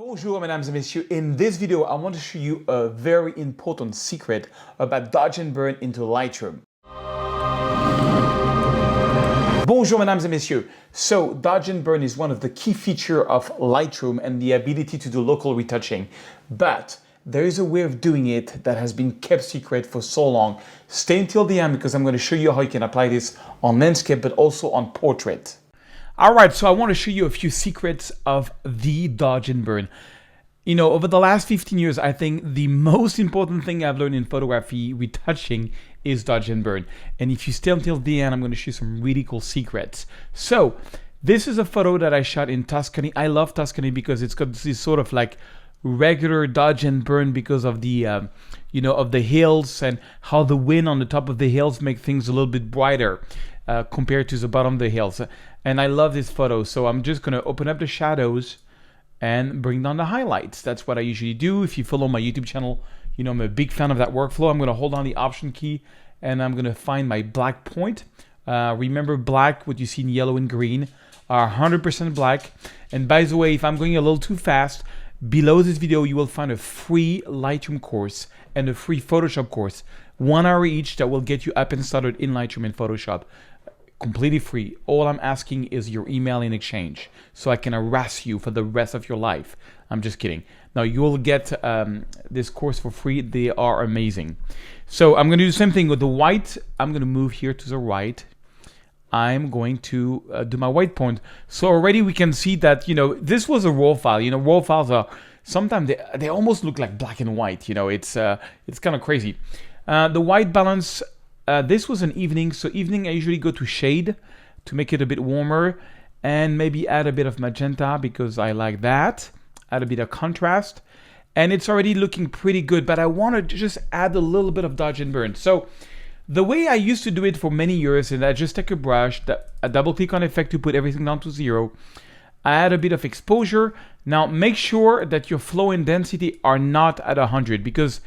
Bonjour mesdames et messieurs, in this video I want to show you a very important secret about dodge and burn into Lightroom. Bonjour mesdames et messieurs. So dodge and burn is one of the key features of Lightroom and the ability to do local retouching. But there is a way of doing it that has been kept secret for so long. Stay until the end because I'm going to show you how you can apply this on landscape but also on portrait. Alright, so I want to show you a few secrets of the dodge and burn. You know, over the last 15 years, I think the most important thing I've learned in photography retouching is dodge and burn. And if you stay until the end, I'm going to show you some really cool secrets. So, this is a photo that I shot in Tuscany. I love Tuscany because it's got this sort of like regular dodge and burn because of the, of the hills and how the wind on the top of the hills make things a little bit brighter compared to the bottom of the hills. And I love this photo, so I'm just going to open up the shadows and bring down the highlights. That's what I usually do. If you follow my YouTube channel, you know I'm a big fan of that workflow. I'm going to hold down the Option key and I'm going to find my black point. Remember, black, what you see in yellow and green, are 100% black. And by the way, if I'm going a little too fast, below this video you will find a free Lightroom course and a free Photoshop course, 1 hour each, that will get you up and started in Lightroom and Photoshop. Completely free. All I'm asking is your email in exchange so I can harass you for the rest of your life. I'm just kidding. Now you'll get this course for free. They are amazing. So I'm going to do the same thing with the white. I'm going to move here to the right. I'm going to do my white point. So already we can see that, this was a raw file. Raw files are sometimes they almost look like black and white. It's kind of crazy. The white balance. This was an evening, so evening I usually go to shade to make it a bit warmer and maybe add a bit of magenta because I like that, add a bit of contrast, and it's already looking pretty good, but I want to just add a little bit of dodge and burn. So the way I used to do it for many years is I just take a brush, I double click on effect to put everything down to 0, I add a bit of exposure. Now make sure that your flow and density are not at 100 because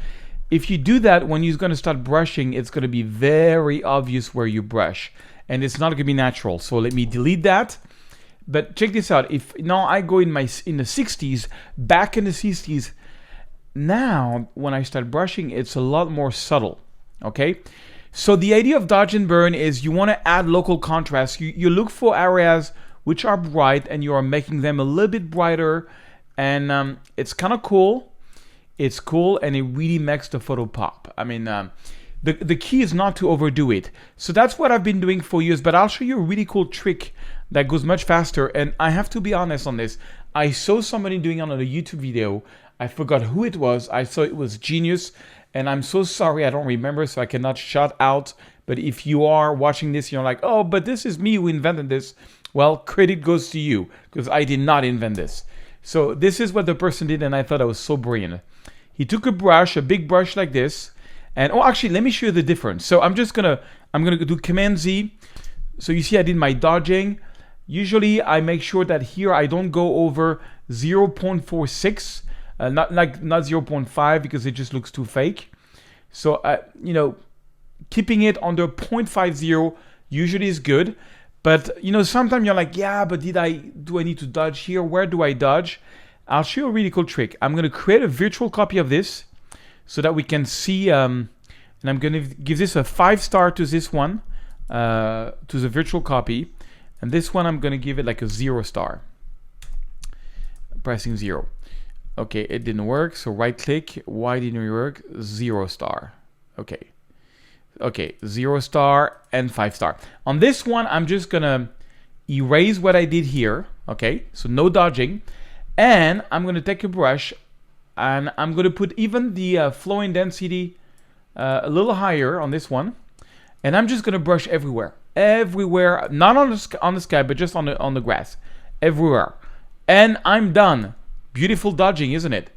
if you do that, when you're going to start brushing, it's going to be very obvious where you brush. And it's not going to be natural. So let me delete that. But check this out. If now I go in the 60s, back in the 60s, now when I start brushing, it's a lot more subtle. Okay? So the idea of dodge and burn is you want to add local contrast. You look for areas which are bright and you are making them a little bit brighter. And it's kind of cool. It's cool and it really makes the photo pop. I mean, the key is not to overdo it. So that's what I've been doing for years, but I'll show you a really cool trick that goes much faster. And I have to be honest on this. I saw somebody doing it on a YouTube video. I forgot who it was. I saw it was genius. And I'm so sorry I don't remember, so I cannot shout out. But if you are watching this, you're like, oh, but this is me who invented this. Well, credit goes to you because I did not invent this. So this is what the person did and I thought I was so brilliant. He took a brush, a big brush like this, and actually, let me show you the difference. So I'm gonna do Command Z. So you see I did my dodging. Usually I make sure that here I don't go over 0.46, not 0.5 because it just looks too fake. So, keeping it under 0.50 usually is good. But, sometimes you're like, yeah, but do I need to dodge here? Where do I dodge? I'll show you a really cool trick. I'm going to create a virtual copy of this so that we can see, and I'm going to give this a 5-star to this one, to the virtual copy. And this one, I'm going to give it like a 0-star. Pressing 0. Okay, it didn't work. So right click. Why didn't it work? 0-star. Okay. Okay, 0-star and 5-star. On this one, I'm just going to erase what I did here. Okay, so no dodging. And I'm going to take a brush and I'm going to put even the flow and density a little higher on this one. And I'm just going to brush everywhere. Everywhere, not on the sky, but just on the grass. Everywhere. And I'm done. Beautiful dodging, isn't it?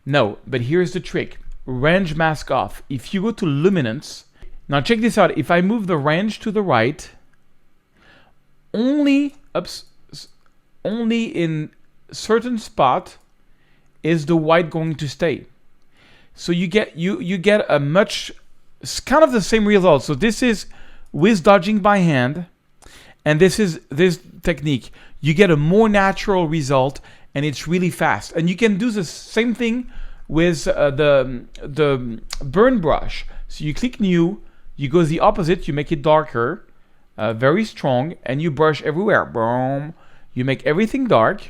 No, but here's the trick. Range mask off. If you go to luminance, now check this out. If I move the range to the right, only in certain spot is the white going to stay. So you get a much, it's kind of the same result. So this is with dodging by hand, and this is this technique. You get a more natural result and it's really fast. And you can do the same thing with the burn brush. So you click new, you go the opposite, you make it darker, very strong, and you brush everywhere. Boom. You make everything dark,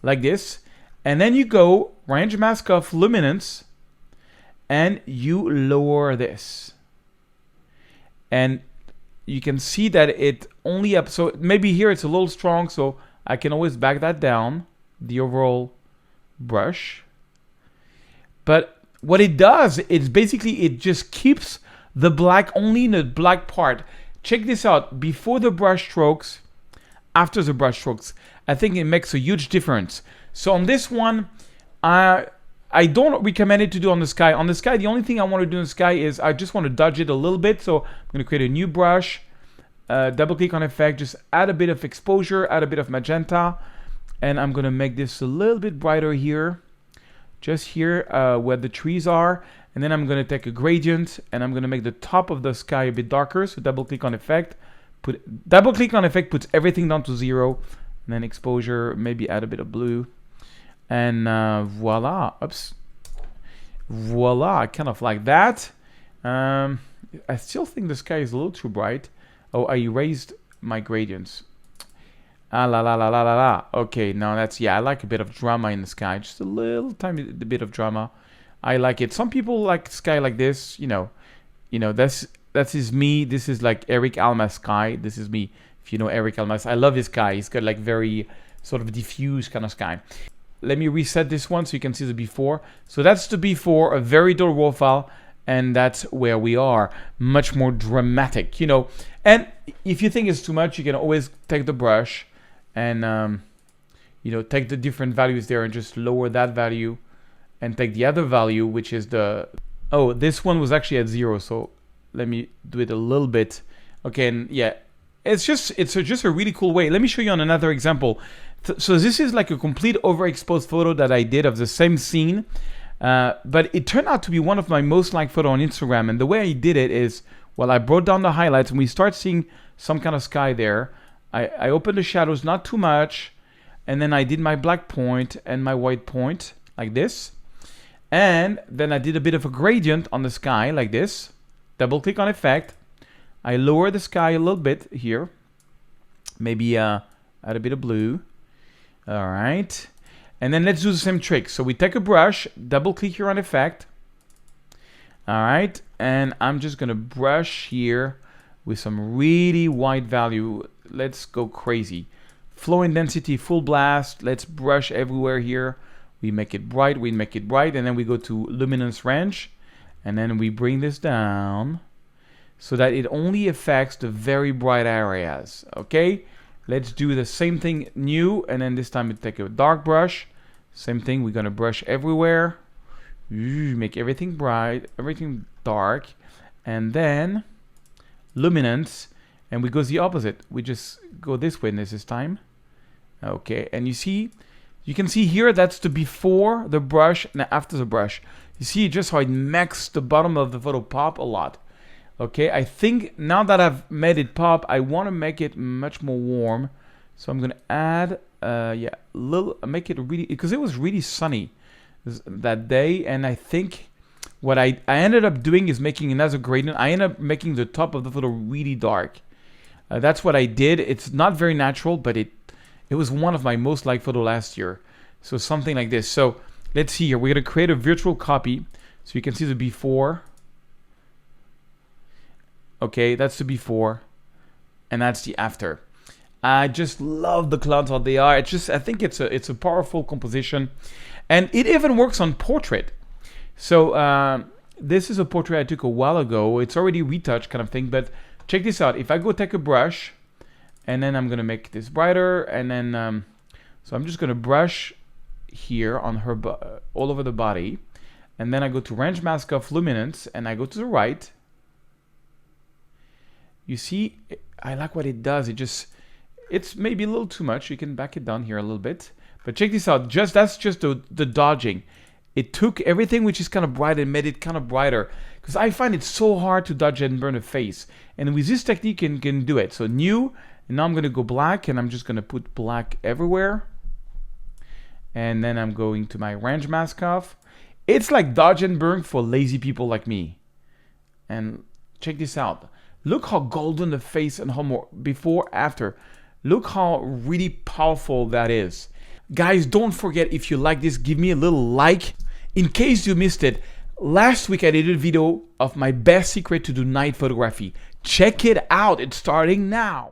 like this, and then you go range mask off luminance, and you lower this. And you can see that it only up, so maybe here it's a little strong, so I can always back that down, the overall brush. But what it does, it's basically, it just keeps the black only in the black part. Check this out, before the brush strokes, after the brush strokes. I think it makes a huge difference. So on this one, I don't recommend it to do on the sky. On the sky, the only thing I want to do in the sky is I just want to dodge it a little bit. So I'm going to create a new brush, double click on effect, just add a bit of exposure, add a bit of magenta, and I'm going to make this a little bit brighter here, just here where the trees are. And then I'm going to take a gradient and I'm going to make the top of the sky a bit darker. So double click on effect, double click on effect puts everything down to 0, and then exposure, maybe add a bit of blue. And voila, oops, voila, kind of like that. I still think the sky is a little too bright. Oh, I erased my gradients. Ah, la la la la la la. Okay, now that's, yeah, I like a bit of drama in the sky, just a little tiny bit of drama. I like it. Some people like sky like this, you know, that is me. This is like Eric Alma's sky. This is me. If you know Eric Almas, I love his sky. He's got like very sort of diffuse kind of sky. Let me reset this one so you can see the before. So that's the before, a very dull raw file, and that's where we are. Much more dramatic, you know. And if you think it's too much, you can always take the brush and, you know, take the different values there and just lower that value and take the other value, which is the, oh, this one was actually at 0. So let me do it a little bit. Okay, and yeah, it's just a really cool way. Let me show you on another example. So this is like a complete overexposed photo that I did of the same scene, but it turned out to be one of my most liked photo on Instagram. And the way I did it is, well, I brought down the highlights and we start seeing some kind of sky there. I opened the shadows, not too much, and then I did my black point and my white point like this. And then I did a bit of a gradient on the sky like this. Double click on effect. I lower the sky a little bit here. Maybe add a bit of blue. All right. And then let's do the same trick. So we take a brush, double click here on effect. All right. And I'm just going to brush here with some really white value. Let's go crazy. Flow intensity, full blast. Let's brush everywhere here. We make it bright, and then we go to luminance range, and then we bring this down so that it only affects the very bright areas. Okay, let's do the same thing new, and then this time we take a dark brush. Same thing, we're gonna brush everywhere, make everything bright, everything dark, and then luminance, and we go the opposite. We just go this way this time. Okay, and you can see here, that's the before the brush and after the brush. You see just how it makes the bottom of the photo pop a lot. Okay, I think now that I've made it pop, I want to make it much more warm. So I'm going to add, make it really, because it was really sunny that day. And I think what I ended up doing is making another gradient. I ended up making the top of the photo really dark. That's what I did. It's not very natural, but it was one of my most liked photos last year. So something like this. So let's see here. We're going to create a virtual copy. So you can see the before. Okay, that's the before. And that's the after. I just love the clouds how they are. I think it's a powerful composition. And it even works on portrait. So this is a portrait I took a while ago. It's already retouched kind of thing. But check this out. If I go take a brush, and then I'm going to make this brighter. And then, so I'm just going to brush here on her, all over the body. And then I go to range mask off luminance. And I go to the right. You see, I like what it does. It's maybe a little too much. You can back it down here a little bit. But check this out. That's just the dodging. It took everything which is kind of bright and made it kind of brighter. Because I find it so hard to dodge and burn a face. And with this technique, you can do it. So new. And now I'm going to go black, and I'm just going to put black everywhere. And then I'm going to my range mask off. It's like dodge and burn for lazy people like me. And check this out. Look how golden the face and how more before, after. Look how really powerful that is. Guys, don't forget, if you like this, give me a little like. In case you missed it, last week I did a video of my best secret to do night photography. Check it out, it's starting now.